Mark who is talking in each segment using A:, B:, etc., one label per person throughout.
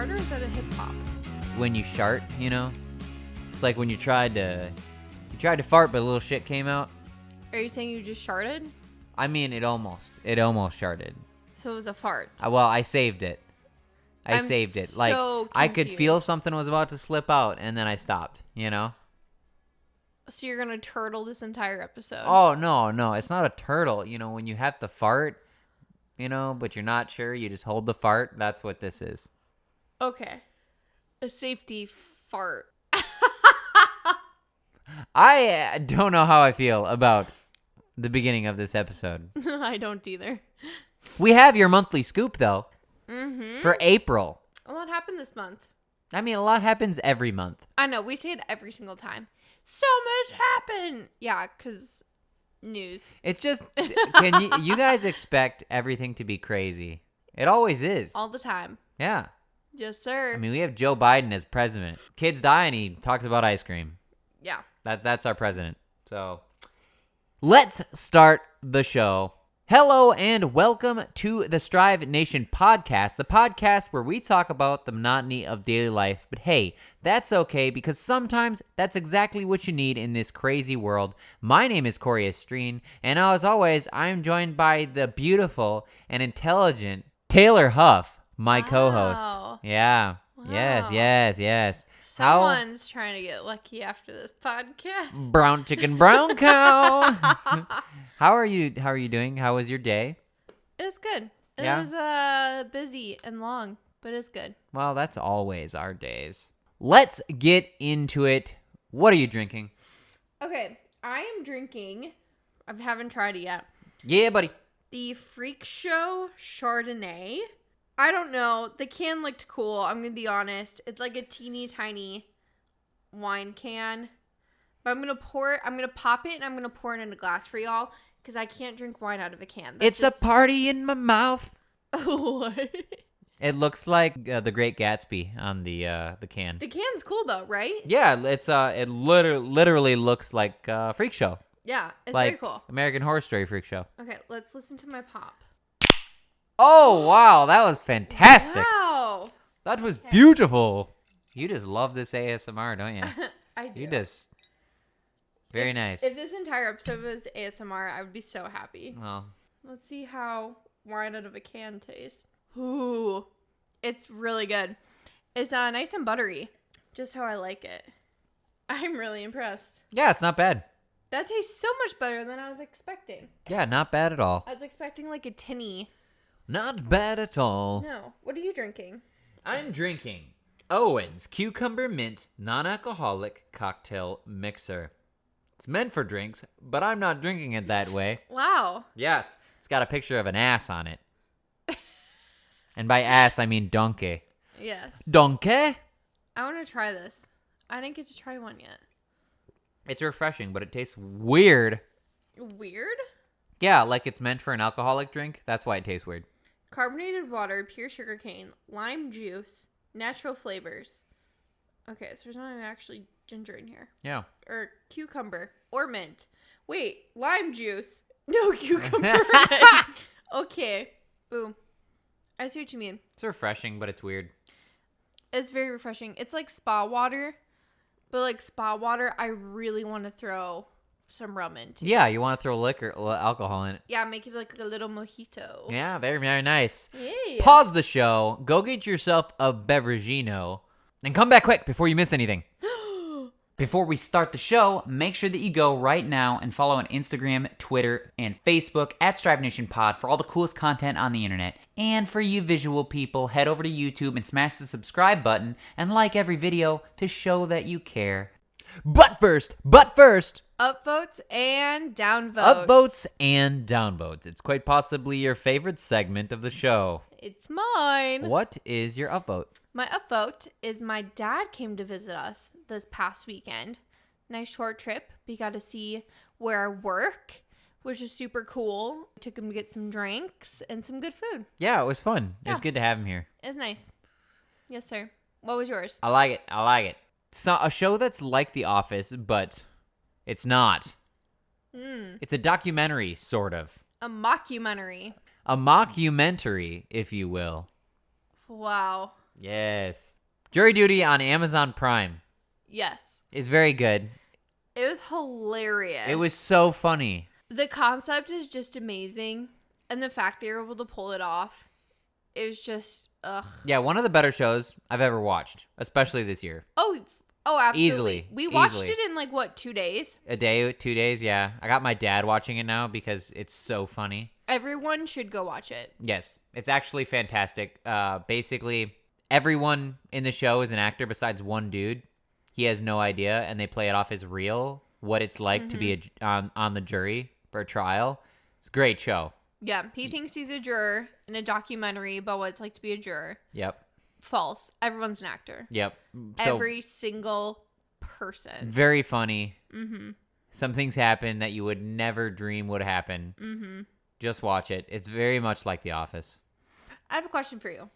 A: fart or is that a hip hop?
B: When you shart, you know? It's like when you tried to fart, but a little shit came out.
A: Are you saying you just sharted?
B: I mean, it almost sharted.
A: So it was a fart.
B: Well, I saved it. I saved it. Like,
A: so
B: I could feel
A: confused.
B: something was about to slip out, and then I stopped, you know?
A: So you're going to turtle this entire episode?
B: Oh, no. It's not a turtle. You know, when you have to fart, you know, but you're not sure, you just hold the fart. That's what this is.
A: Okay. A safety fart.
B: I don't know how I feel about the beginning of this episode.
A: I don't either.
B: We have your monthly scoop, though,
A: Mm-hmm.
B: for April.
A: A lot happened this month.
B: I mean, a lot happens every month.
A: I know. We say it every single time. So much happened. Yeah, because news.
B: It's just, you guys expect everything to be crazy. It always is.
A: All the time.
B: Yeah.
A: Yes, sir.
B: I mean, we have Joe Biden as president. Kids die and he talks about ice cream.
A: Yeah.
B: That's our president. So let's start the show. Hello and welcome to the Strive Nation podcast, the podcast where we talk about the monotony of daily life. But hey, that's okay because sometimes that's exactly what you need in this crazy world. My name is Cory Estreen, and as always, I'm joined by the beautiful and intelligent Taylor Huff, my co-host. Yeah.
A: Wow.
B: Yes.
A: Someone's trying to get lucky after this podcast.
B: Brown chicken, brown cow. How are you doing? How was your day?
A: It was good. It
B: Yeah?
A: was busy and long, but it's good.
B: Well, that's always our days. Let's get into it. What are you drinking?
A: Okay, I am drinking, I haven't tried it yet,
B: Yeah, buddy.
A: the Freak Show Chardonnay. I don't know. The can looked cool. I'm going to be honest. It's like a teeny tiny wine can. But I'm going to pop it and I'm going to pour it in a glass for y'all because I can't drink wine out of a can.
B: It's a party in my mouth.
A: What?
B: It looks like The Great Gatsby on the can.
A: The can's cool though, right?
B: Yeah, it literally looks like Freak Show.
A: Yeah, it's
B: Like
A: very cool.
B: American Horror Story Freak Show.
A: Okay, let's listen to my pop.
B: Oh, wow, that was fantastic.
A: Wow.
B: That was beautiful. You just love this ASMR, don't you?
A: I do.
B: You just very nice.
A: If this entire episode was ASMR, I would be so happy.
B: Well,
A: Let's see how wine out of a can tastes. Ooh, it's really good. It's nice and buttery, just how I like it. I'm really impressed.
B: yeah, it's not bad.
A: That tastes so much better than I was expecting.
B: Yeah, not bad at all.
A: I was expecting like a tinny.
B: Not bad at all.
A: No. What are you drinking?
B: I'm drinking Owen's Cucumber Mint Non-Alcoholic Cocktail Mixer. It's meant for drinks, but I'm not drinking it that way.
A: Wow.
B: Yes, it's got a picture of an ass on it. And by ass, I mean donkey.
A: Yes.
B: Donkey?
A: I want to try this. I didn't get to try one yet.
B: It's refreshing, but it tastes weird.
A: Weird?
B: Yeah, like it's meant for an alcoholic drink. That's why it tastes weird.
A: Carbonated water, pure sugarcane, lime juice, natural flavors. Okay, so there's not even actually ginger in here.
B: Yeah.
A: Or cucumber. Or mint. Wait, lime juice. No cucumber. Okay. Boom. I see what you mean.
B: It's refreshing, but it's weird.
A: It's very refreshing. It's like spa water. But like spa water, I really want to throw some rum into.
B: Yeah, you want to throw alcohol in it.
A: Yeah, make it like a little mojito.
B: Yeah, very, very nice.
A: Yeah.
B: Pause the show, go get yourself a Beveragino, and come back quick before you miss anything. Before we start the show, make sure that you go right now and follow on Instagram, Twitter, and Facebook at Strive Nation Pod for all the coolest content on the internet. And for you visual people, head over to YouTube and smash the subscribe button and like every video to show that you care. But first,
A: Upvotes and downvotes.
B: upvotes and downvotes. It's quite possibly your favorite segment of the show.
A: It's mine.
B: What is your upvote?
A: My upvote is my dad came to visit us this past weekend. Nice short trip. We got to see where I work, which is super cool. Took him to get some drinks and some good food.
B: Yeah, it was fun. It was
A: Yeah.
B: good to have him here.
A: It was nice. Yes, sir. What was yours?
B: I like it. It's not a show that's like The Office, but it's not. It's a documentary, sort of.
A: A mockumentary.
B: A mockumentary, if you will.
A: Wow.
B: Yes. Jury Duty on Amazon Prime
A: Yes.
B: is very good.
A: It was hilarious.
B: It was so funny.
A: The concept is just amazing. And the fact they were able to pull it off, it was just, ugh.
B: Yeah, one of the better shows I've ever watched, especially this year.
A: Oh, absolutely.
B: Easily.
A: We watched
B: Easily.
A: it in like, what, 2 days?
B: A day, 2 days, yeah. I got my dad watching it now because it's so funny.
A: Everyone should go watch it.
B: Yes, it's actually fantastic. Basically, everyone in the show is an actor besides one dude. He has no idea, and they play it off as real, what it's like to be on the jury for a trial. It's a great show.
A: Yeah, he thinks he's a juror in a documentary about what it's like to be a juror.
B: Yep.
A: False. Everyone's an actor.
B: Yep. So,
A: Every single person.
B: very funny.
A: Mm-hmm.
B: Some things happen that you would never dream would happen.
A: Mm-hmm.
B: Just watch it. It's very much like The Office.
A: I have a question for you.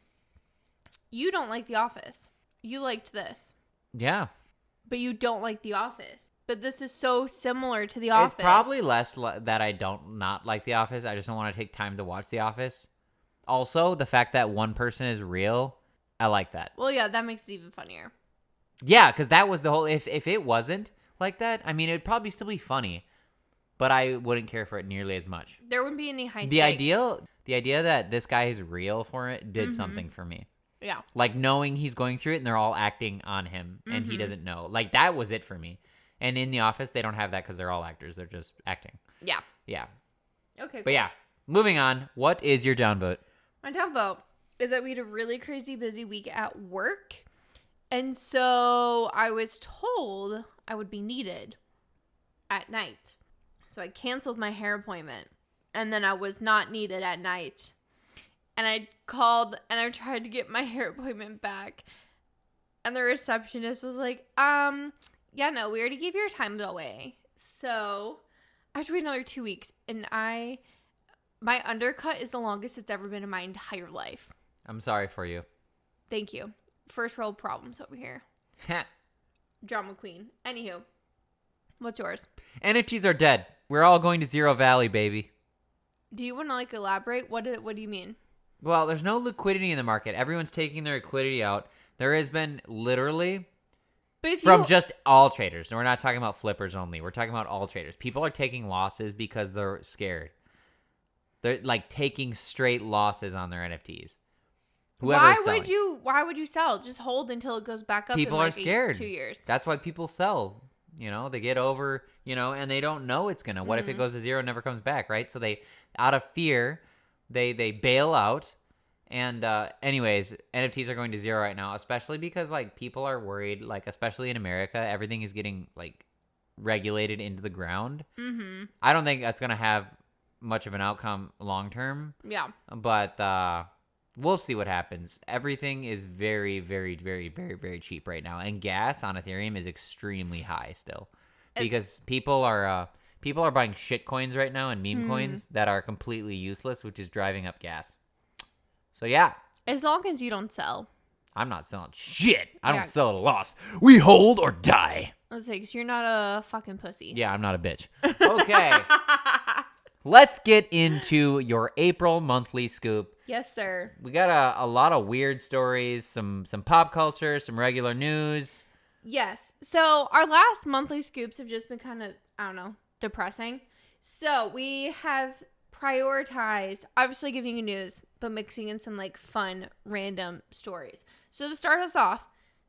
A: You don't like The Office. You liked this.
B: Yeah.
A: But you don't like The Office. But this is so similar to The Office.
B: It's probably less that I don't not like The Office. I just don't want to take time to watch The Office. Also, the fact that one person is real, I like that.
A: Well, yeah, that makes it even funnier.
B: Yeah, because that was the whole... If it wasn't like that, I mean, it'd probably still be funny. But I wouldn't care for it nearly as much.
A: There wouldn't be any high
B: The
A: stakes.
B: idea that this guy is real for it did something for me.
A: Yeah.
B: Like knowing he's going through it and they're all acting on him and he doesn't know. Like that was it for me. And in The Office, they don't have that because they're all actors. They're just acting.
A: Yeah.
B: Yeah.
A: Okay.
B: But yeah, moving on. What is your downvote?
A: My downvote is that we had a really crazy busy week at work. And so I was told I would be needed at night. So I canceled my hair appointment. And then I was not needed at night. And I called and I tried to get my hair appointment back. And the receptionist was like, yeah, no, we already gave your time away. So I have to wait another 2 weeks. And my undercut is the longest it's ever been in my entire life.
B: I'm sorry for you.
A: Thank you. First world problems over here. Drama queen. Anywho, what's yours?
B: NFTs are dead. We're all going to Zero Valley, baby.
A: Do you want to elaborate? What do you mean?
B: Well, there's no liquidity in the market. Everyone's taking their liquidity out. There has been literally from just all traders. And we're not talking about flippers only. We're talking about all traders. People are taking losses because they're scared. They're like taking straight losses on their NFTs. Why
A: would you sell? Just hold until it goes back up.
B: People are scared.
A: 2 years.
B: That's why people sell. They get over, and they don't know it's gonna. What if it goes to zero and never comes back, right? So they, out of fear, they bail out. And anyways, NFTs are going to zero right now, especially because people are worried. Especially in America, everything is getting regulated into the ground. Mm-hmm. I don't think that's gonna have much of an outcome long term.
A: Yeah.
B: But we'll see what happens. Everything is very, very, very, very, very cheap right now, and gas on Ethereum is extremely high still, because people are buying shit coins right now and meme coins that are completely useless, which is driving up gas. So yeah,
A: as long as you don't sell.
B: I'm not selling shit. I don't sell at a loss. We hold or die.
A: Let's say, 'cause you're not a fucking pussy.
B: Yeah, I'm not a bitch. Okay. Let's get into your April monthly scoop.
A: Yes, sir.
B: We got a lot of weird stories, some pop culture, some regular news.
A: Yes. So our last monthly scoops have just been kind of, I don't know, depressing. So we have prioritized, obviously giving you news, but mixing in some fun, random stories. So to start us off,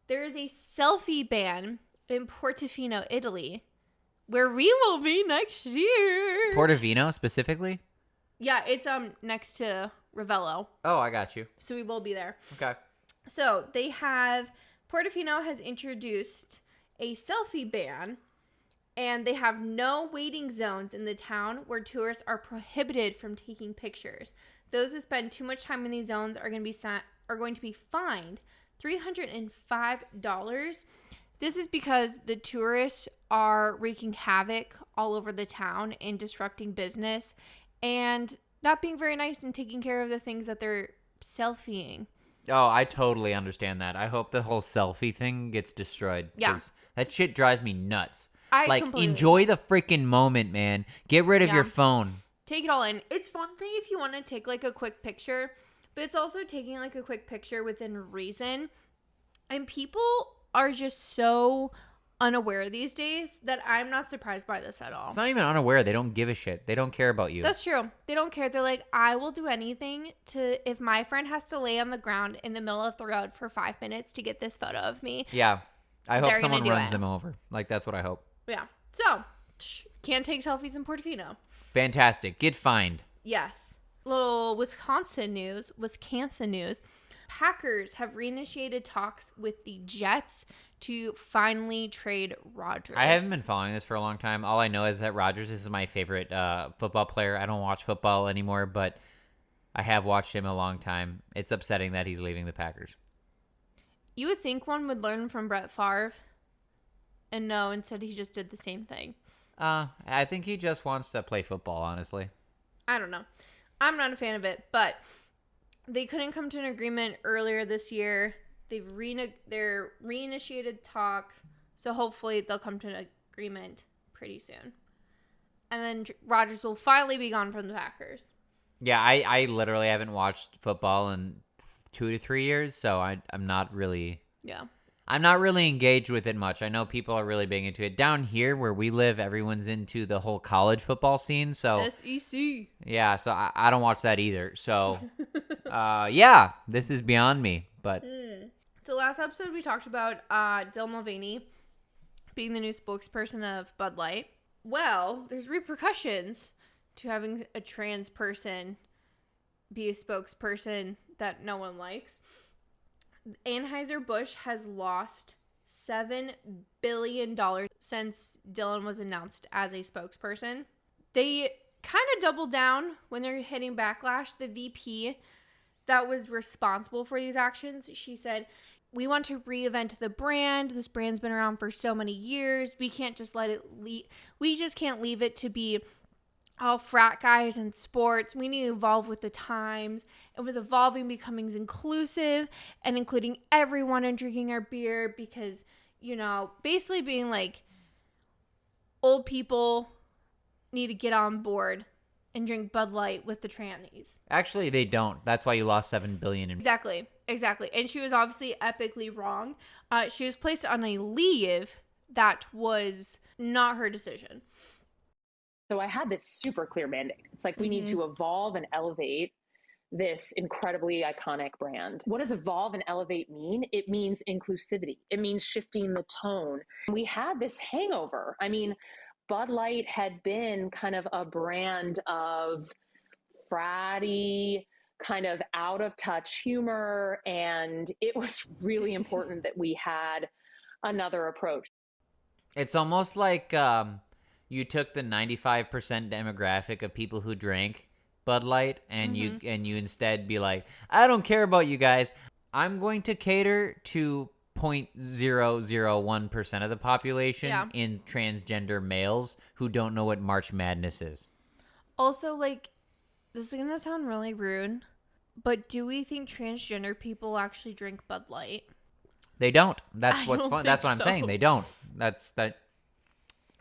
A: there is a selfie ban in Portofino, Italy, where we will be next year.
B: Portofino specifically?
A: Yeah, it's next to Ravello.
B: Oh, I got you.
A: So we will be there.
B: Okay.
A: So Portofino has introduced a selfie ban, and they have no waiting zones in the town where tourists are prohibited from taking pictures. Those who spend too much time in these zones are going to be fined $305. This is because the tourists are wreaking havoc all over the town and disrupting business and not being very nice and taking care of the things that they're selfieing.
B: Oh, I totally understand that. I hope the whole selfie thing gets destroyed.
A: Yeah.
B: That shit drives me nuts.
A: Completely.
B: Enjoy the freaking moment, man. Get rid of your phone.
A: Take it all in. It's one thing if you want to take a quick picture, but it's also taking like a quick picture within reason. And people are just so unaware these days that I'm not surprised by this at all.
B: It's not even unaware. They don't give a shit. They don't care about you.
A: That's true. They don't care. They're like, I will do anything to, if my friend has to lay on the ground in the middle of the road for 5 minutes to get this photo of me.
B: Yeah. I hope
A: They're
B: someone
A: gonna do
B: runs
A: it.
B: them over. Like, that's what I hope.
A: Yeah. So, can't take selfies in Portofino.
B: Fantastic. Get fined.
A: Yes. Little Wisconsin news. Packers have reinitiated talks with the Jets to finally trade Rodgers.
B: I haven't been following this for a long time. All I know is that Rodgers is my favorite football player. I don't watch football anymore, but I have watched him a long time. It's upsetting that he's leaving the Packers.
A: You would think one would learn from Brett Favre, and no, instead he just did the same thing.
B: I think he just wants to play football, honestly.
A: I don't know. I'm not a fan of it, but they couldn't come to an agreement earlier this year. They're reinitiated talks, so hopefully they'll come to an agreement pretty soon. And then Rodgers will finally be gone from the Packers.
B: Yeah, I literally haven't watched football in 2 to 3 years, so I'm not really...
A: Yeah.
B: I'm not really engaged with it much. I know people are really big into it. Down here where we live, everyone's into the whole college football scene. So
A: SEC.
B: Yeah, so I don't watch that either. So, yeah, this is beyond me. But
A: So last episode we talked about Dylan Mulvaney being the new spokesperson of Bud Light. Well, there's repercussions to having a trans person be a spokesperson that no one likes. Anheuser-Busch has lost $7 billion since Dylan was announced as a spokesperson. They kind of doubled down when they're hitting backlash. The VP that was responsible for these actions, she said, we want to reinvent the brand. This brand's been around for so many years. We can't just let it we just can't leave it to be all frat guys in sports. We need to evolve with the times, and with evolving, becoming inclusive and including everyone in drinking our beer, because, you know, basically being like, old people need to get on board and drink Bud Light with the trannies.
B: actually, they don't. That's why you lost $7 billion.
A: Exactly. And she was obviously epically wrong. She was placed on a leave that was not her decision.
C: So I had this super clear mandate. It's like, we need to evolve and elevate this incredibly iconic brand. What does evolve and elevate mean? It means inclusivity. It means shifting the tone. We had this hangover. I mean, Bud Light had been kind of a brand of fratty, kind of out of touch humor. And it was really important that we had another approach.
B: It's almost like you took the 95% demographic of people who drank Bud Light and you instead be like, I don't care about you guys. I'm going to cater to 0.001% of the population in transgender males who don't know what March Madness is.
A: Also, like, this is going to sound really rude, but do we think transgender people actually drink Bud Light?
B: They don't. That's what's
A: don't
B: fun. That's what I'm
A: think
B: saying.
A: so.
B: They don't. That.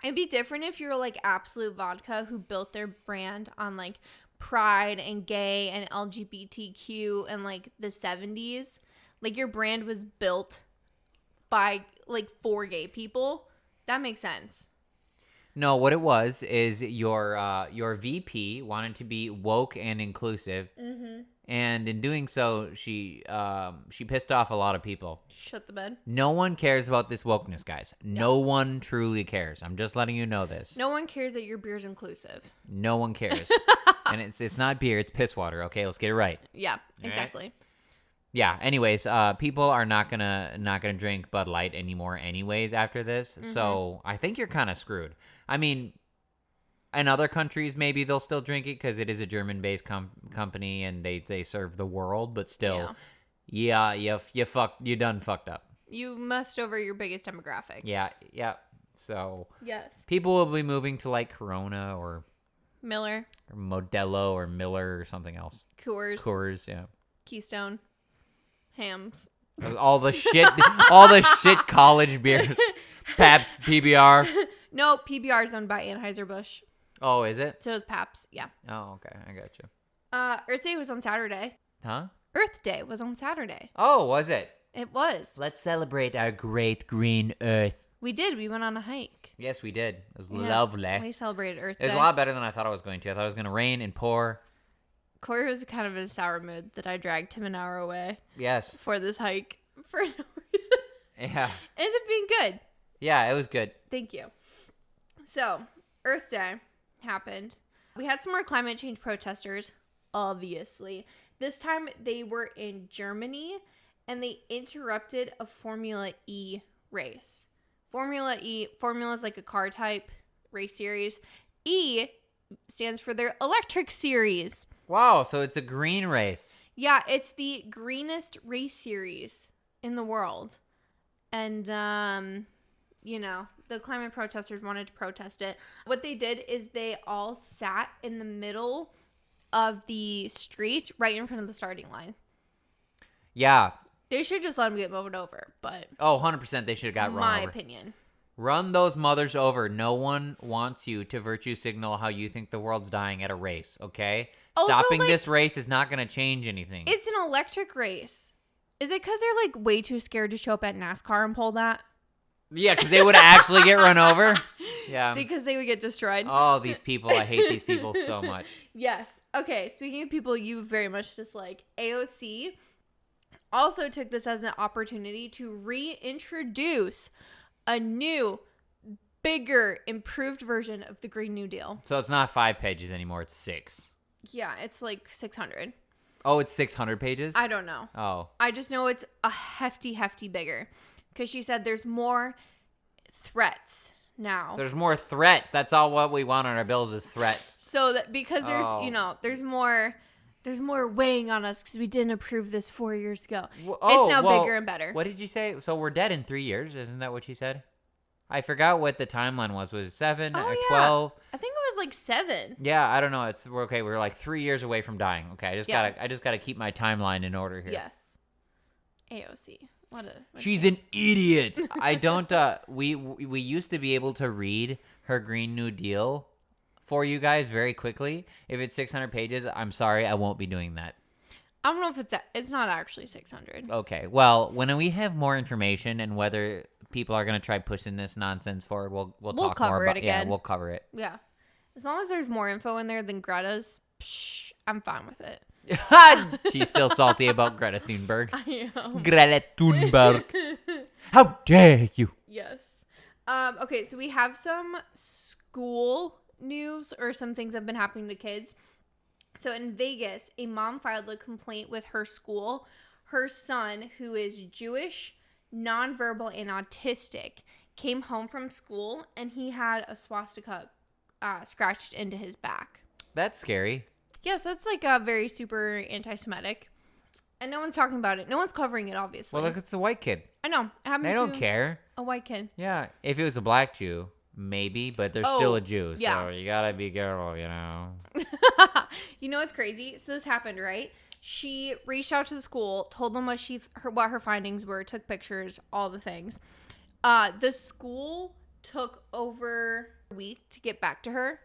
A: It'd be different if you were like Absolute Vodka, who built their brand on like pride and gay and LGBTQ and like the 70s. Like, your brand was built by like for gay people. That makes sense.
B: No, what it was is your VP wanted to be woke and inclusive, and in doing so, she pissed off a lot of people.
A: Shut the bed.
B: No one cares about this wokeness, guys. No one truly cares. I'm just letting you know this.
A: No one cares that your beer's inclusive.
B: No one cares, and it's not beer, it's piss water. Okay, let's get it right.
A: Yeah,
B: right.
A: exactly.
B: Yeah. Anyways, people are not gonna drink Bud Light anymore. Anyways, after this, so I think you're kind of screwed. I mean, in other countries, maybe they'll still drink it because it is a German-based company and they serve the world. But still, you done fucked up.
A: You messed over your biggest demographic.
B: Yeah. So
A: Yes.
B: people will be moving to like Corona or
A: Miller.
B: or Modelo or Miller or something else.
A: Coors.
B: Yeah.
A: Keystone. Hams.
B: All the shit college beers. Pabst, PBR.
A: No, PBR is owned by Anheuser-Busch.
B: Oh, is it?
A: So is Pabst. Yeah.
B: Oh, okay. I got you.
A: Earth Day was on Saturday.
B: Huh?
A: Earth Day was on Saturday.
B: Oh, was it?
A: It was.
B: Let's celebrate our great green Earth.
A: We did. We went on a hike.
B: Yes, we did. It was
A: Yeah,
B: lovely.
A: We celebrated Earth Day.
B: It was a lot better than I thought it was going to. I thought it was going to rain and pour.
A: Cory was kind of in a sour mood that I dragged him an hour away.
B: Yes.
A: For this hike. For no reason.
B: Yeah.
A: Ended up being good.
B: Yeah, it was good.
A: Thank you. So, Earth Day happened. We had some more climate change protesters, obviously. This time they were in Germany and they interrupted a Formula E race. Formula is like a car type race series. E stands for their electric series.
B: Wow, so it's a green race.
A: Yeah, it's the greenest race series in the world. And, the climate protesters wanted to protest it. What they did is they all sat in the middle of the street right in front of the starting line.
B: Yeah.
A: They should just let them get mowed over, but...
B: Oh, 100% they should have got run over.
A: My opinion.
B: Run those mothers over. No one wants you to virtue signal how you think the world's dying at a race, okay?
A: Also,
B: Stopping this race is not going to change anything.
A: It's an electric race. Is it because they're, way too scared to show up at NASCAR and pull that?
B: Yeah, because they would actually get run over. Yeah.
A: Because they would get destroyed.
B: Oh, these people. I hate these people so much.
A: Yes. Okay, speaking of people you very much dislike, AOC also took this as an opportunity to reintroduce a new, bigger, improved version of the Green New Deal.
B: So it's not 5 pages anymore. It's 6.
A: Yeah, it's 600.
B: Oh, it's 600 pages?
A: I don't know.
B: Oh.
A: I just know it's a hefty bigger. Because she said there's more threats now.
B: There's more threats. That's all what we want on our bills is threats.
A: So that because there's more weighing on us because we didn't approve this 4 years ago. It's now bigger and better.
B: What did you say? So we're dead in 3 years. Isn't that what she said? I forgot what the timeline was. Was it 7 or 12?
A: I think it was 7.
B: Yeah, I don't know. We're okay. We're 3 years away from dying. Okay, I just gotta keep my timeline in order here.
A: Yes. AOC.
B: She's an idiot. I don't. We used to be able to read her Green New Deal for you guys very quickly. If it's 600 pages, I'm sorry, I won't be doing that.
A: I don't know if it's not actually 600.
B: Okay. Well, when we have more information and whether people are gonna try pushing this nonsense forward, we'll talk
A: cover
B: more
A: it
B: about.
A: again.
B: Yeah, we'll cover it.
A: Yeah. As long as there's more info in there than Greta's, I'm fine with it.
B: She's still salty about Greta Thunberg.
A: I am.
B: Greta Thunberg. How dare you?
A: Yes. Okay, so we have some school news or some things that have been happening to kids. So in Vegas, a mom filed a complaint with her school. Her son, who is Jewish, nonverbal, and autistic, came home from school and he had a swastika scratched into his back.
B: That's scary.
A: Yeah, so it's a very super anti-Semitic. And no one's talking about it. No one's covering it, obviously.
B: Well, look, it's a white kid.
A: I know. It happened
B: They don't care.
A: A white kid.
B: Yeah, if it was a black Jew, maybe, but they're still a Jew, so
A: yeah.
B: you gotta be careful, you know.
A: You know what's crazy? So this happened, right? She reached out to the school, told them what her findings were, took pictures, all the things. The school took over a week to get back to her.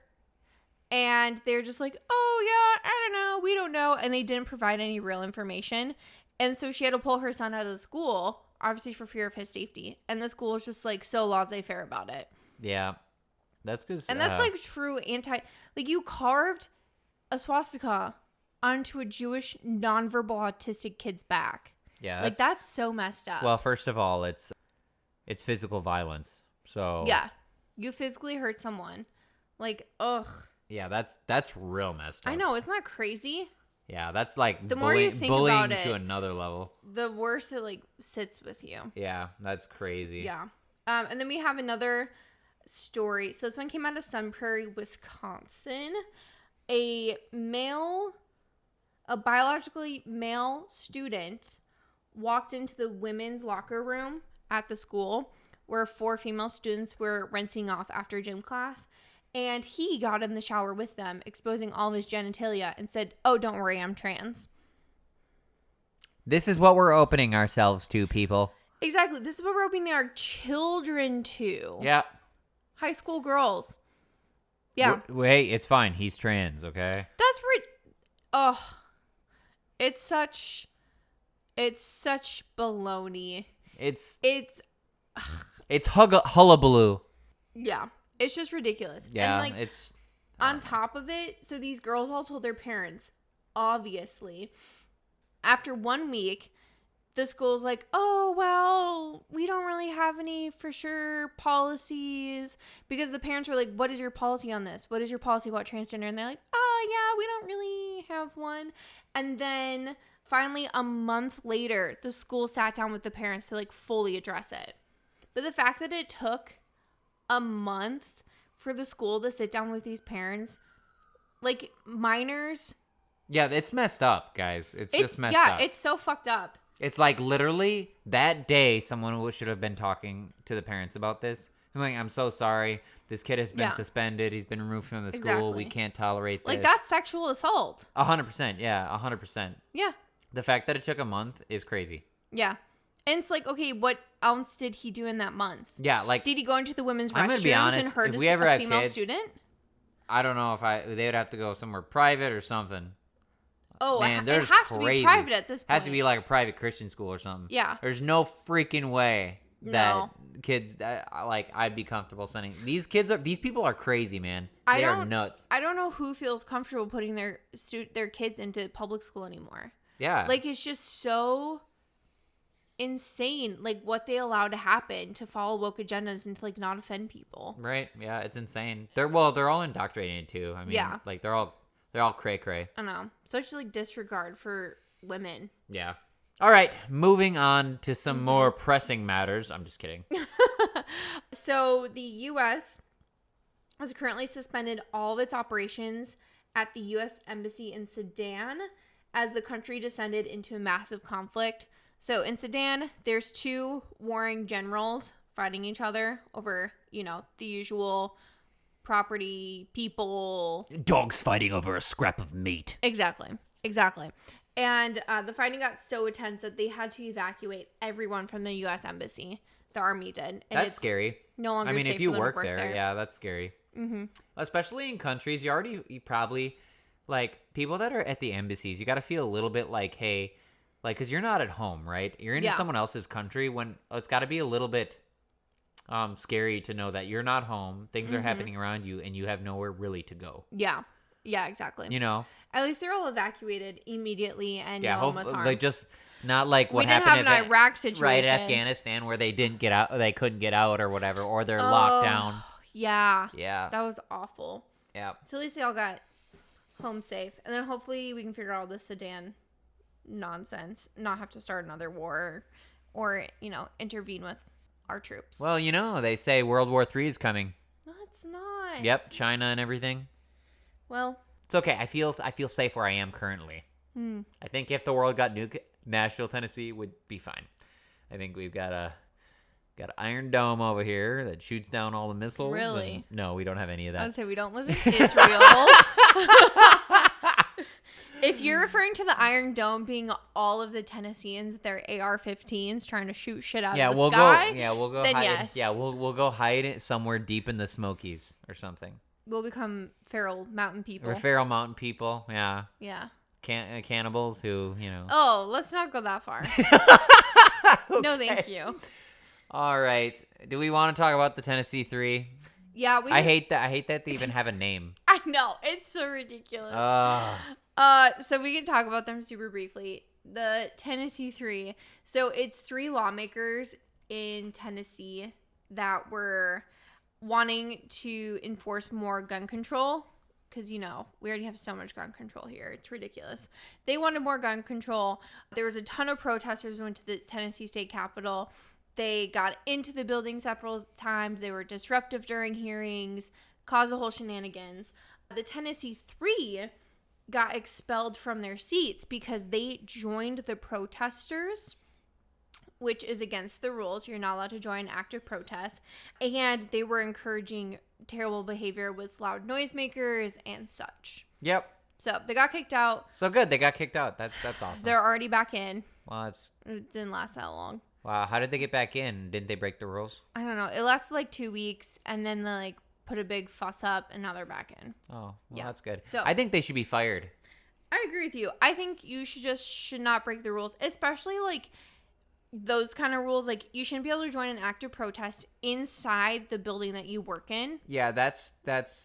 A: And they're just like, oh, yeah, I don't know. We don't know. And they didn't provide any real information. And so she had to pull her son out of the school, obviously for fear of his safety. And the school was just so laissez-faire about it.
B: Yeah. That's because...
A: And that's true you carved a swastika onto a Jewish nonverbal autistic kid's back.
B: Yeah.
A: That's so messed up.
B: Well, first of all, it's physical violence. So...
A: Yeah. You physically hurt someone. Ugh.
B: Yeah, that's real messed up.
A: I know, isn't that crazy?
B: Yeah, that's
A: the more you think
B: bullying
A: about it,
B: to another level.
A: The worse it sits with you.
B: Yeah, that's crazy.
A: Yeah. And then we have another story. So this one came out of Sun Prairie, Wisconsin. A biologically male student walked into the women's locker room at the school where 4 female students were rinsing off after gym class. And he got in the shower with them, exposing all of his genitalia, and said, oh, don't worry, I'm trans.
B: This is what we're opening ourselves to, people.
A: Exactly. This is what we're opening our children to.
B: Yeah.
A: High school girls. Yeah.
B: Wait, it's fine. He's trans, okay?
A: That's right. Oh, it's such It's such baloney.
B: It's
A: Ugh,
B: hullabaloo.
A: yeah. It's just ridiculous.
B: Yeah,
A: And,
B: it's...
A: on top of it, so these girls all told their parents, obviously. After 1 week, the school's like, oh, well, we don't really have any for sure policies. Because the parents were like, what is your policy on this? What is your policy about transgender? And they're like, oh, yeah, we don't really have one. And then finally, a month later, the school sat down with the parents to like fully address it. But the fact that it took a month for the school to sit down with these parents, like minors.
B: Yeah, it's messed up, guys. It's just messed up.
A: Yeah, it's so fucked up.
B: It's like literally that day someone should have been talking to the parents about this. I'm like, I'm so sorry. This kid has been suspended. He's been removed from the school.
A: Exactly.
B: We can't tolerate this.
A: Like, that's sexual assault.
B: 100%. Yeah, 100%.
A: Yeah.
B: The fact that it took a month is crazy.
A: Yeah. And it's like, okay, what else did he do in that month?
B: Yeah, like...
A: Did he go into the women's
B: I'm gonna be
A: restrooms
B: honest,
A: and hurt
B: if
A: a
B: we ever have
A: female
B: kids,
A: student?
B: I don't know if they would have to go somewhere private or something.
A: Oh,
B: Man,
A: it
B: there's
A: has to be
B: crazies.
A: private at this point.
B: Have to be like a private Christian school or something.
A: Yeah.
B: There's no freaking way that
A: No.
B: kids, I'd be comfortable sending. These people are crazy, man. They are nuts.
A: I don't know who feels comfortable putting their kids into public school anymore.
B: Yeah.
A: Like, it's just so insane, like, what they allow to happen to follow woke agendas and to, like, not offend people.
B: Right. Yeah, it's insane. They're all indoctrinated too. I mean,
A: Yeah.
B: like they're all cray.
A: I know. Such, like, disregard for women.
B: Yeah. All right, moving on to some
A: Mm-hmm.
B: more pressing matters. I'm just kidding.
A: So the U.S. has currently suspended all of its operations at the U.S. Embassy in Sudan as the country descended into a massive conflict. So in Sudan, there's two warring generals fighting each other over, the usual property, people.
B: Dogs fighting over a scrap of meat.
A: Exactly. And the fighting got so intense that they had to evacuate everyone from the U.S. Embassy. The army did. And
B: That's scary.
A: No longer safe
B: if you
A: for them to
B: work there, yeah, that's scary.
A: Mm-hmm.
B: Especially in countries, you probably, like, people that are at the embassies, you got to feel a little bit like, hey, like, because you're not at home, right? You're in someone else's country when it's got to be a little bit scary to know that you're not home, things are happening around you, and you have nowhere really to go.
A: Yeah, exactly. At least they're all evacuated immediately, and no one was harmed.
B: Like, just not like what
A: we didn't
B: happened
A: have an Iraq situation,
B: right? Afghanistan, where they didn't get out, they couldn't get out or whatever, or they're locked down.
A: Yeah,
B: Yeah,
A: that was awful.
B: Yeah.
A: So at least they all got home safe, and then hopefully we can figure out all this Sudan nonsense, not have to start another war, or intervene with our troops.
B: Well, they say World War III is coming.
A: No, it's not.
B: Yep, China and everything.
A: Well,
B: it's okay. I feel safe where I am currently. I think if the world got nuked, Nashville, Tennessee would be fine. I think we've got an Iron Dome over here that shoots down all the missiles.
A: Really?
B: No, we don't have any of that.
A: I would say we don't live in Israel. If you're referring to the Iron Dome being all of the Tennesseans with their AR-15s trying to shoot shit out of the sky,
B: we'll go
A: then
B: hide.
A: yes.
B: Yeah, we'll go hide it somewhere deep in the Smokies or something.
A: We'll become feral mountain people.
B: We're feral mountain people. Yeah.
A: Yeah.
B: Cannibals who,
A: Oh, let's not go that far.
B: Okay.
A: No, thank you.
B: All right. Do we want to talk about the Tennessee 3?
A: Yeah,
B: I hate that they even have a name.
A: I know. It's so ridiculous. So we can talk about them super briefly. The Tennessee 3. So it's 3 lawmakers in Tennessee that were wanting to enforce more gun control. Because, we already have so much gun control here. It's ridiculous. They wanted more gun control. There was a ton of protesters who went to the Tennessee state capitol. They got into the building several times. They were disruptive during hearings, caused a whole shenanigans. The Tennessee 3 got expelled from their seats because they joined the protesters, which is against the rules. You're not allowed to join active protests. And they were encouraging terrible behavior with loud noisemakers and such.
B: Yep.
A: So they got kicked out.
B: So good. They got kicked out. That's awesome.
A: They're already back in.
B: Well,
A: It didn't last that long.
B: Wow. How did they get back in? Didn't they break the rules?
A: I don't know. It lasted like 2 weeks, and then put a big fuss up, and now they're back in.
B: Oh, well,
A: Yeah.
B: that's good.
A: So
B: I think they should be fired.
A: I agree with you. I think you should not break the rules, especially like those kind of rules. Like you shouldn't be able to join an active protest inside the building that you work in.
B: Yeah, that's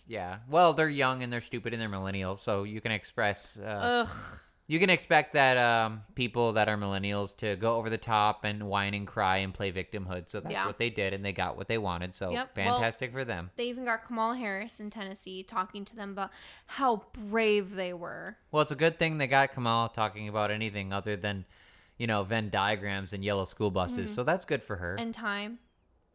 B: yeah. Well, they're young and they're stupid and they're millennials, so you can express.
A: Ugh.
B: You can expect that people that are millennials to go over the top and whine and cry and play victimhood. So that's what they did, and they got what they wanted. So fantastic for them.
A: They even got Kamala Harris in Tennessee talking to them about how brave they were.
B: Well, it's a good thing they got Kamala talking about anything other than, Venn diagrams and yellow school buses. So that's good for her.
A: And time.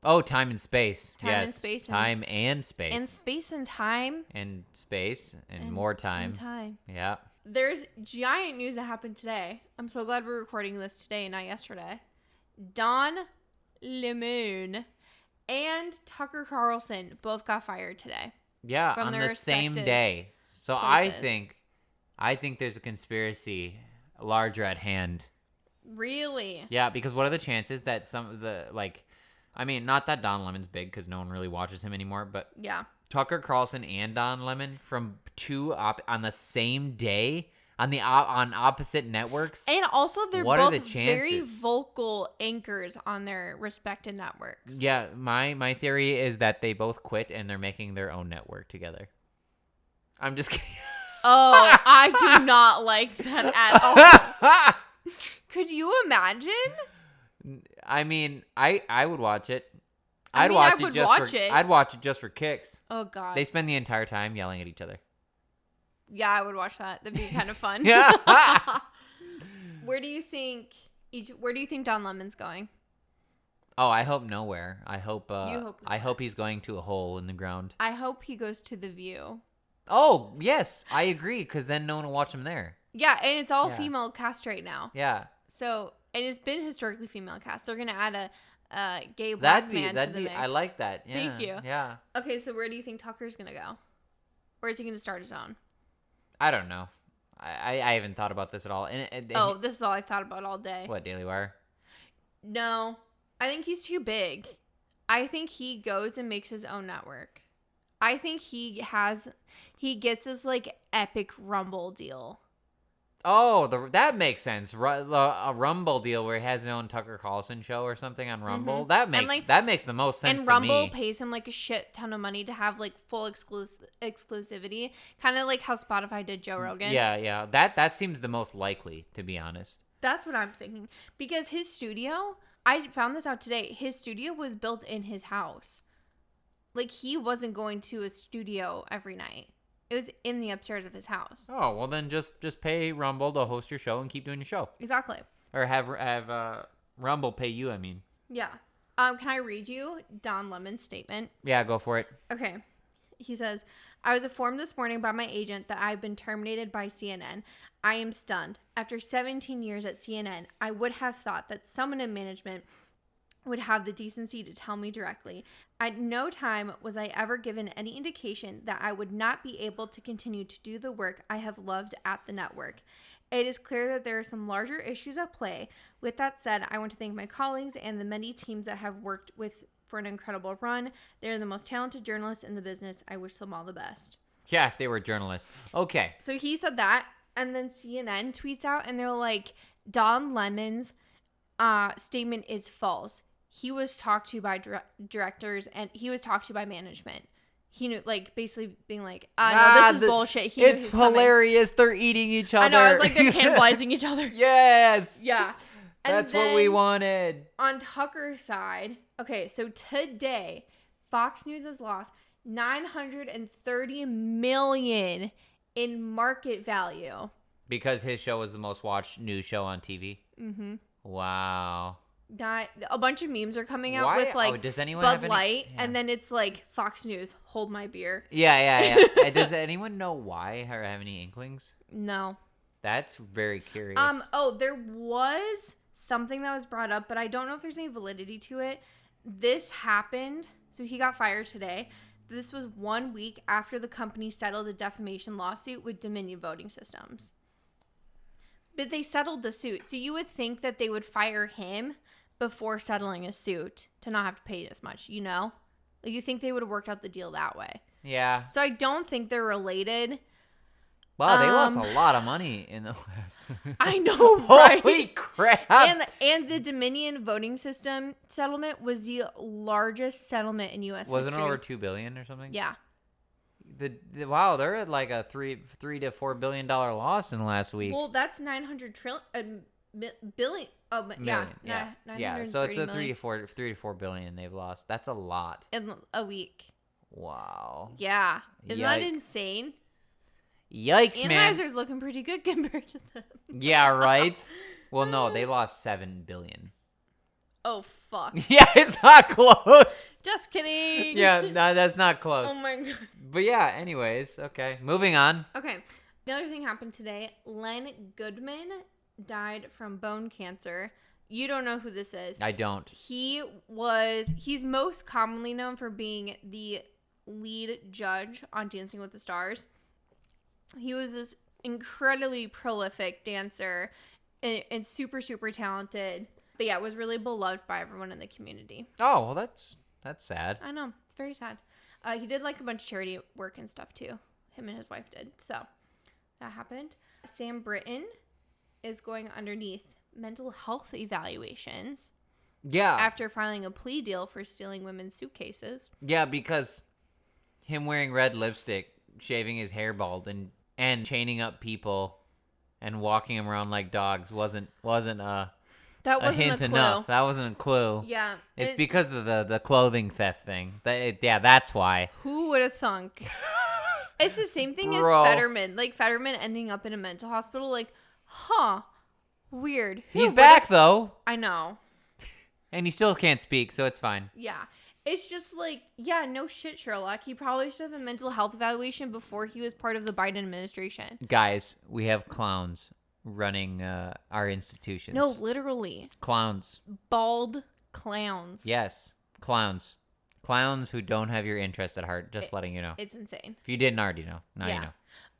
B: Oh, time and space.
A: Time and space.
B: Time and space.
A: And space and time.
B: And space and more time.
A: And time.
B: Yeah.
A: There's giant news that happened today. I'm so glad we're recording this today, not yesterday. Don Lemon and Tucker Carlson both got fired today.
B: Yeah, on the same day. So places. I think there's a conspiracy larger at hand.
A: Really?
B: Yeah, because what are the chances that some of the not that Don Lemon's big because no one really watches him anymore, but
A: yeah.
B: Tucker Carlson and Don Lemon from two on the same day on opposite networks.
A: And also they're both very vocal anchors on their respective networks.
B: Yeah, my theory is that they both quit and they're making their own network together. I'm just kidding.
A: Oh, I do not like that at all. Could you imagine?
B: I mean, I would watch it.
A: I'd watch it.
B: I'd watch it just for kicks.
A: Oh God!
B: They spend the entire time yelling at each other.
A: Yeah, I would watch that. That'd be kind of fun.
B: Yeah.
A: Where do you think Don Lemon's going?
B: Oh, I hope nowhere. I hope.
A: I
B: hope he's going to a hole in the ground.
A: I hope he goes to The View.
B: Oh yes, I agree. Because then no one will watch him there.
A: Yeah, and it's all female cast right now.
B: Yeah.
A: So and it's been historically female cast. They're gonna add a gay black man to the mix.
B: I like that. Yeah.
A: Thank you.
B: Yeah.
A: Okay, so where do you think Tucker's gonna go? Or is he gonna start his own?
B: I don't know. I haven't thought about this at all.
A: This is all I thought about all day.
B: What, Daily Wire?
A: No. I think he's too big. I think he goes and makes his own network. I think he gets this like epic Rumble deal.
B: Oh, that makes sense. A Rumble deal where he has his own Tucker Carlson show or something on Rumble. Mm-hmm. That makes the most sense to me.
A: And Rumble pays him like a shit ton of money to have like full exclusivity, kind of like how Spotify did Joe Rogan.
B: Yeah. That seems the most likely, to be honest.
A: That's what I'm thinking. Because his studio, I found this out today, his studio was built in his house. Like he wasn't going to a studio every night. It was in the upstairs of his house.
B: Oh, well then just pay Rumble to host your show and keep doing your show.
A: Exactly.
B: Or have Rumble pay you, I mean.
A: Yeah. Can I read you Don Lemon's statement?
B: Yeah, go for it.
A: Okay. He says, I was informed this morning by my agent that I've been terminated by CNN. I am stunned. After 17 years at CNN, I would have thought that someone in management would have the decency to tell me directly. At no time was I ever given any indication that I would not be able to continue to do the work I have loved at the network. It is clear that there are some larger issues at play. With that said, I want to thank my colleagues and the many teams that have worked with for an incredible run. They're the most talented journalists in the business. I wish them all the best.
B: Yeah, if they were journalists. Okay.
A: So he said that, and then CNN tweets out, and they're like, Don Lemon's statement is false. He was talked to by directors and he was talked to by management. He knew, like, basically being like, no, this is bullshit.
B: It's hilarious. Coming. They're eating each other.
A: I know. I was like, they're cannibalizing each other.
B: Yes.
A: Yeah. And
B: that's what we wanted.
A: On Tucker's side, okay, so today, Fox News has lost $930 million in market value. Because
B: his show was the most watched news show on TV? Mm-hmm. Wow.
A: A bunch of memes are coming out with like
B: does anyone
A: Bud
B: have
A: Light, and then it's like Fox News, hold my beer.
B: Yeah. Does anyone know why or have any inklings?
A: No.
B: That's very curious.
A: There was something that was brought up, but I don't know if there's any validity to it. This happened, so he got fired today. This was 1 week after the company settled a defamation lawsuit with Dominion Voting Systems. But they settled the suit, so you would think that they would fire him before settling a suit to not have to pay as much, you know? Like, you think they would have worked out the deal that way.
B: Yeah.
A: So I don't think they're related.
B: Wow, they lost a lot of money in the last.
A: I know, right?
B: Holy crap!
A: And the Dominion voting system settlement was the largest settlement in U.S.
B: Wasn't it
A: history.
B: over $2 billion or something?
A: Yeah.
B: Wow, they're at like a $3 to $4 billion loss in the last week.
A: Well, that's 900 billion. Oh,
B: Million,
A: yeah.
B: Yeah. So it's a
A: million
B: 3 to 4 billion they've lost. That's a lot.
A: in a week.
B: Wow.
A: Yeah. Isn't that
B: Yikes.
A: insane?
B: Yikes, man.
A: Anheuser's looking pretty good compared to them.
B: Yeah, right? Well, no, they lost $7 billion.
A: Oh, fuck.
B: Yeah, it's not close.
A: Just kidding.
B: Yeah, no, that's not close.
A: Oh, my God.
B: But yeah, anyways, okay. Moving on.
A: Okay. Another thing happened today. Len Goodman died from bone cancer. You don't know who this is.
B: I don't.
A: He's most commonly known for being the lead judge on Dancing with the Stars. He was this incredibly prolific dancer and super, super talented. But yeah, was really beloved by everyone in the community.
B: Oh, well, that's sad.
A: I know. It's very sad. He did like a bunch of charity work and stuff too. Him and his wife did. So that happened. Sam Brinton is going underneath mental health evaluations.
B: Yeah.
A: After filing a plea deal for stealing women's suitcases.
B: Yeah, because him wearing red lipstick, shaving his hair bald, and chaining up people and walking them around like dogs wasn't a hint enough. That wasn't a clue.
A: Yeah.
B: It's because of the clothing theft thing. That's why.
A: Who would have thunk? It's the same thing
B: Bro.
A: as Fetterman. Like, Fetterman ending up in a mental hospital. Like, weird. Who
B: He's
A: would've-
B: back, though.
A: I know.
B: And he still can't speak, so it's fine.
A: Yeah. It's just like, yeah, no shit, Sherlock. He probably should have a mental health evaluation before he was part of the Biden administration.
B: Guys, we have clowns running our institutions.
A: No, literally.
B: Clowns.
A: Bald clowns.
B: Yes, clowns. Clowns who don't have your interest at heart, just letting you know.
A: It's insane.
B: If you didn't already know, now you know.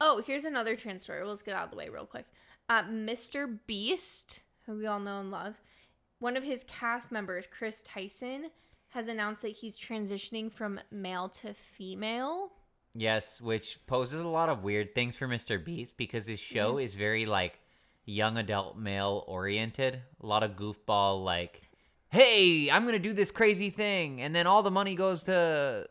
A: Oh, here's another trans story. Let's get out of the way real quick. Mr. Beast, who we all know and love, one of his cast members, Chris Tyson, has announced that he's transitioning from male to female.
B: Yes, which poses a lot of weird things for Mr. Beast because his show is very, like, young adult male oriented. A lot of goofball, like, hey, I'm going to do this crazy thing. And then all the money goes to,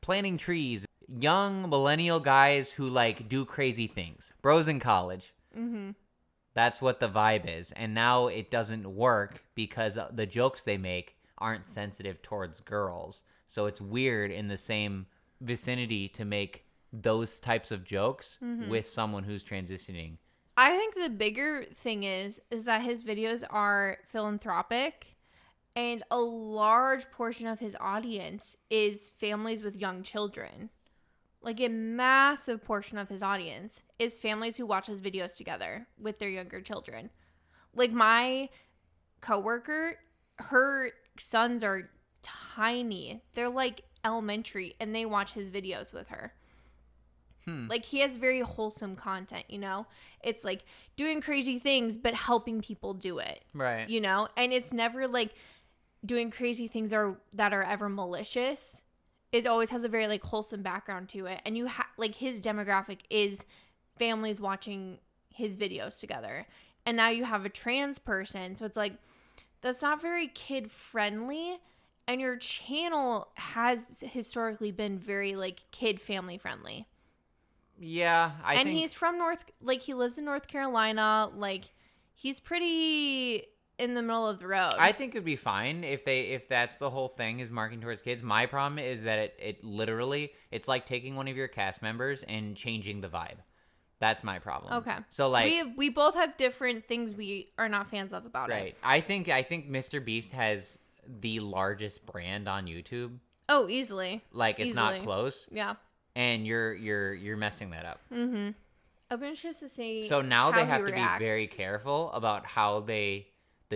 B: planting trees. Young millennial guys who, like, do crazy things. Bros in college.
A: Mm-hmm.
B: That's what the vibe is. And now it doesn't work because the jokes they make aren't sensitive towards girls. So it's weird in the same vicinity to make those types of jokes with someone who's transitioning.
A: I think the bigger thing is that his videos are philanthropic, and a large portion of his audience is families with young children. Like, a massive portion of his audience is families who watch his videos together with their younger children. Like, my coworker, her sons are tiny. They're like elementary, and they watch his videos with her. Like, he has very wholesome content, It's like doing crazy things, but helping people do it.
B: Right.
A: And it's never like doing crazy things that are ever malicious. It always has a very like wholesome background to it. And like, his demographic is families watching his videos together. And now you have a trans person. So it's like, that's not very kid friendly. And your channel has historically been very like kid family friendly.
B: Yeah, I think...
A: he's from he lives in North Carolina. Like, he's pretty in the middle of the road.
B: I think it'd be fine if that's the whole thing is marketing towards kids. My problem is that it literally, it's like taking one of your cast members and changing the vibe. That's my problem.
A: Okay.
B: So like,
A: we both have different things we are not fans of about it.
B: Right. I think Mr. Beast has the largest brand on YouTube.
A: Oh, easily.
B: Like, it's not close.
A: Yeah.
B: And you're messing that up.
A: Mm-hmm. I'm anxious to see.
B: So now
A: how
B: they have
A: he
B: to
A: reacts.
B: be very careful about how the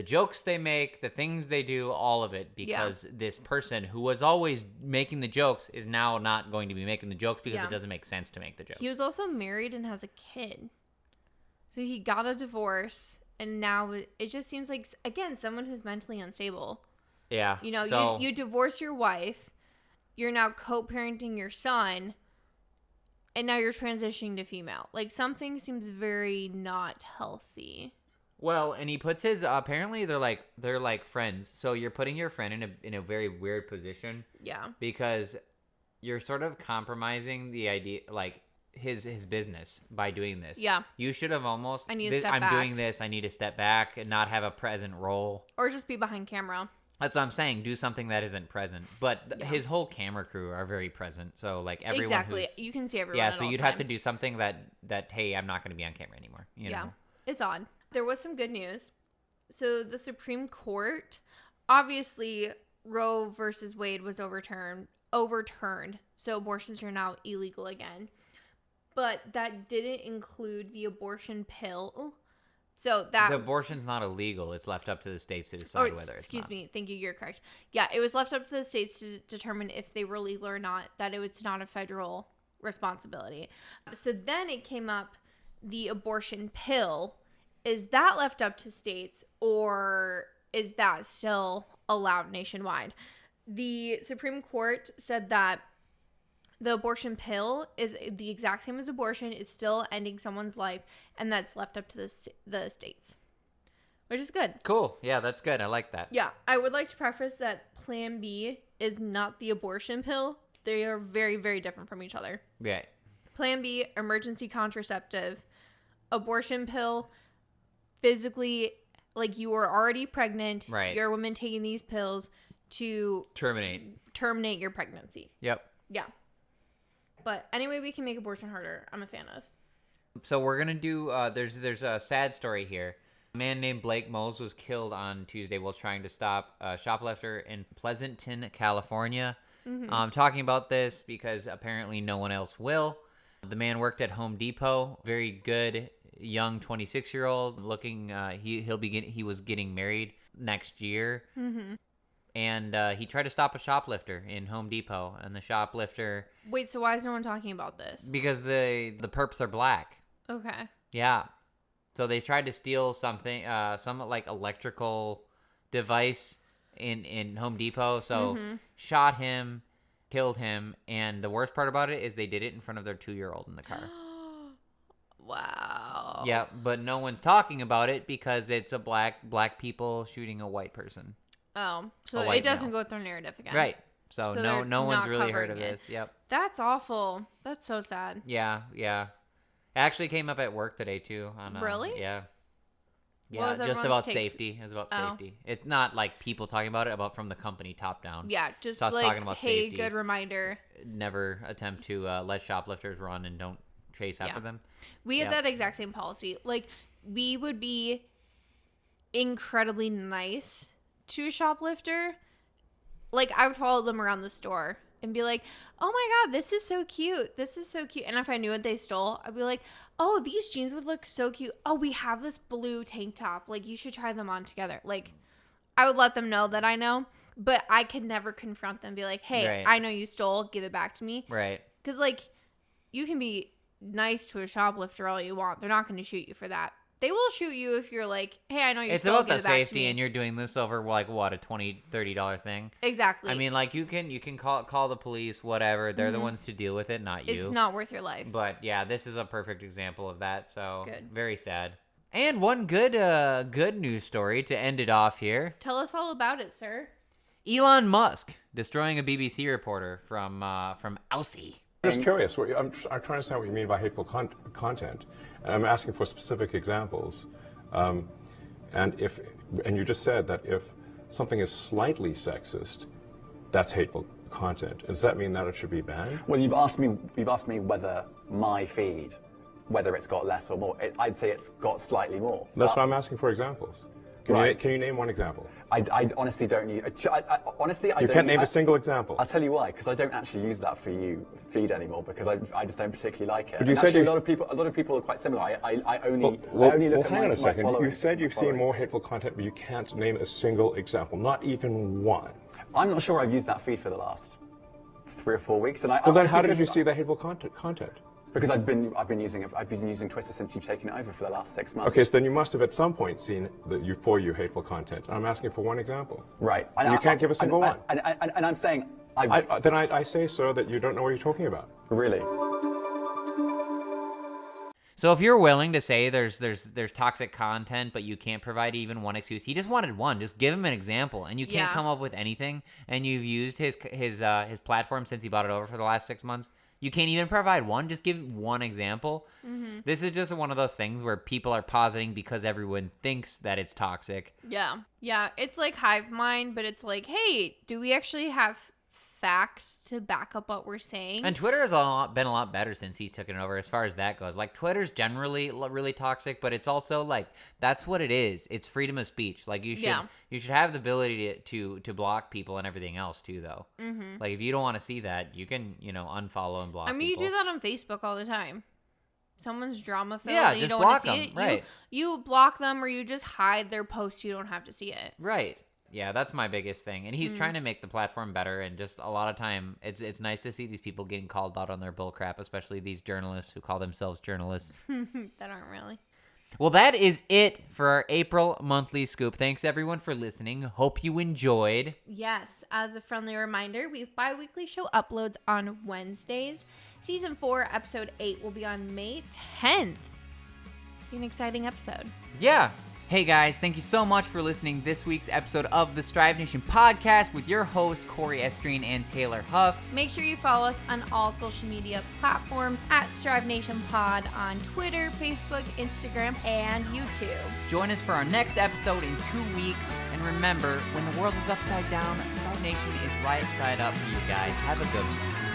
B: jokes they make, the things they do, all of it, because this person who was always making the jokes is now not going to be making the jokes because it doesn't make sense to make the jokes.
A: He was also married and has a kid. So he got a divorce, and now it just seems like, again, someone who's mentally unstable.
B: Yeah.
A: You divorce your wife, you're now co-parenting your son, and now you're transitioning to female. Like, something seems very not healthy.
B: Well, and he puts his apparently they're like friends. So you're putting your friend in a very weird position.
A: Yeah.
B: Because you're sort of compromising the idea, like his business by doing this.
A: Yeah.
B: You should have almost.
A: I need to step back.
B: I'm doing this. I need to step back and not have a present role.
A: Or just be behind camera.
B: That's what I'm saying. Do something that isn't present. But his whole camera crew are very present. So like everyone.
A: Exactly. You can see everyone.
B: Yeah.
A: At
B: So
A: all
B: you'd
A: times.
B: have to do something that hey, I'm not going to be on camera anymore. You know?
A: It's odd. There was some good news. So the Supreme Court, obviously, Roe versus Wade was overturned. So abortions are now illegal again. But that didn't include the abortion pill. So that
B: the abortion's not illegal. It's left up to the states to decide whether it's
A: excuse me. Thank you. You're correct. Yeah, it was left up to the states to determine if they were legal or not. That it was not a federal responsibility. So then it came up the abortion pill. Is that left up to states, or is that still allowed nationwide? The Supreme Court said that the abortion pill is the exact same as abortion. It's still ending someone's life, and that's left up to the states, which is good.
B: Cool. Yeah, that's good. I like that.
A: Yeah, I would like to preface that Plan B is not the abortion pill. They are very, very different from each other.
B: Yeah.
A: Plan B, emergency contraceptive. Abortion pill, physically, like you were already pregnant.
B: Right.
A: You're a woman taking these pills to terminate your pregnancy.
B: Yep.
A: Yeah. But anyway, we can make abortion harder. I'm a fan of.
B: So we're gonna do. There's a sad story here. A man named Blake Mohs was killed on Tuesday while trying to stop a shoplifter in Pleasanton, California.
A: Mm-hmm.
B: I'm talking about this because apparently no one else will. The man worked at Home Depot. Very good young 26-year-old. Looking, he was getting married next year.
A: Mm-hmm.
B: And he tried to stop a shoplifter in Home Depot, and the shoplifter.
A: Wait, so why is no one talking about this?
B: Because the perps are black.
A: Okay.
B: Yeah. So they tried to steal something, some like electrical device in Home Depot. So shot him, killed him, and the worst part about it is they did it in front of their 2-year-old in the car.
A: Wow.
B: Yeah, but no one's talking about it because it's a black people shooting a white person.
A: Oh, so it doesn't go with their narrative again.
B: Right. So no one's really heard of
A: it.
B: this. Yep.
A: That's awful. That's so sad.
B: Yeah. It actually came up at work today too.
A: Really?
B: Yeah.
A: What
B: Yeah,
A: was
B: just
A: everyone's
B: about
A: takes?
B: safety. It's about safety. It's not like people talking about it, about from the company top down.
A: Yeah, just
B: Talking
A: like,
B: about
A: hey,
B: safety.
A: good reminder.
B: Never attempt to let shoplifters run and don't chase after them.
A: We had that exact same policy. Like, we would be incredibly nice to a shoplifter. Like, I would follow them around the store and be like, oh my God, this is so cute. This is so cute. And if I knew what they stole, I'd be like, oh, these jeans would look so cute. Oh, we have this blue tank top. Like, you should try them on together. Like, I would let them know that I know, but I could never confront them and be like, hey,
B: Right.
A: I know you stole. Give it back to me.
B: Right.
A: Because, like, you can be nice to a shoplifter all you want. They're not going to shoot you for that. They will shoot you if you're like, hey, I know you
B: It's
A: stole.
B: about
A: Give
B: the
A: it back to
B: safety,
A: me.
B: and you're doing this over like what, a $20-$30 thing.
A: Exactly.
B: I mean, like you can call the police, whatever. They're the ones to deal with it, not you.
A: It's not worth your life.
B: But yeah, this is a perfect example of that. So
A: Good.
B: Very sad. And one good news story to end it off here.
A: Tell us all about it, sir.
B: Elon Musk destroying a BBC reporter from Aussie.
D: I'm just curious. I'm trying to understand what you mean by hateful content, and I'm asking for specific examples. And you just said that if something is slightly sexist, that's hateful content. Does that mean that it should be banned?
E: Well, you've asked me whether my feed, whether it's got less or more. I'd say it's got slightly more.
D: That's why I'm asking for examples. Can you name one example?
E: I honestly don't use. Honestly, I
D: You
E: don't.
D: can't name a single example.
E: I'll tell you why. Because I don't actually use that for you feed anymore. Because I just don't particularly like it.
D: But you
E: and
D: said
E: actually, a lot of people are quite similar. I only look at
D: hang on a second.
E: my
D: You said you've seen more hateful content, but you can't name a single example, not even one.
E: I'm not sure I've used that feed for the last 3 or 4 weeks. And
D: Well, then how did you see the hateful content?
E: Because I've been using Twitter since you've taken it over for the last 6 months.
D: Okay, so then you must have at some point seen for you hateful content. I'm asking for one example.
E: Right.
D: And you can't give a single one.
E: And I'm saying...
D: Then I say, sir, that you don't know what you're talking about.
E: Really?
B: So if you're willing to say there's toxic content, but you can't provide even one excuse, he just wanted one. Just give him an example, and you can't come up with anything. And you've used his platform since he bought it over for the last 6 months. You can't even provide one. Just give one example. Mm-hmm. This is just one of those things where people are positing because everyone thinks that it's toxic.
A: Yeah. It's like hive mind, but it's like, hey, do we actually have facts to back up what we're saying?
B: And Twitter has been a lot better since he's taken it over as far as that goes. Like, Twitter's generally really toxic, but it's also like, that's what it is. It's freedom of speech. Like, you should have the ability to block people and everything else too, though. Mm-hmm. Like, if you don't want to see that, you can, unfollow and block people.
A: You do that on Facebook all the time. Someone's drama filled
B: and
A: you
B: just
A: don't want
B: block
A: to see
B: them.
A: it.
B: Right.
A: You block them, or you just hide their posts. You don't have to see it.
B: Right. Yeah, that's my biggest thing. And he's trying to make the platform better, and just a lot of time it's nice to see these people getting called out on their bullcrap, especially these journalists who call themselves journalists.
A: That aren't really.
B: Well, that is it for our April monthly scoop. Thanks everyone for listening. Hope you enjoyed.
A: Yes, as a friendly reminder, we have bi-weekly show uploads on Wednesdays. Season 4, episode 8 will be on May 10th. Be an exciting episode.
B: Yeah. Hey guys, thank you so much for listening to this week's episode of the Strive Nation podcast with your hosts, Cory, Estreen, and Taylor Huff.
A: Make sure you follow us on all social media platforms at Strive Nation Pod on Twitter, Facebook, Instagram, and YouTube.
B: Join us for our next episode in 2 weeks. And remember, when the world is upside down, Strive Nation is right side up for you guys. Have a good one.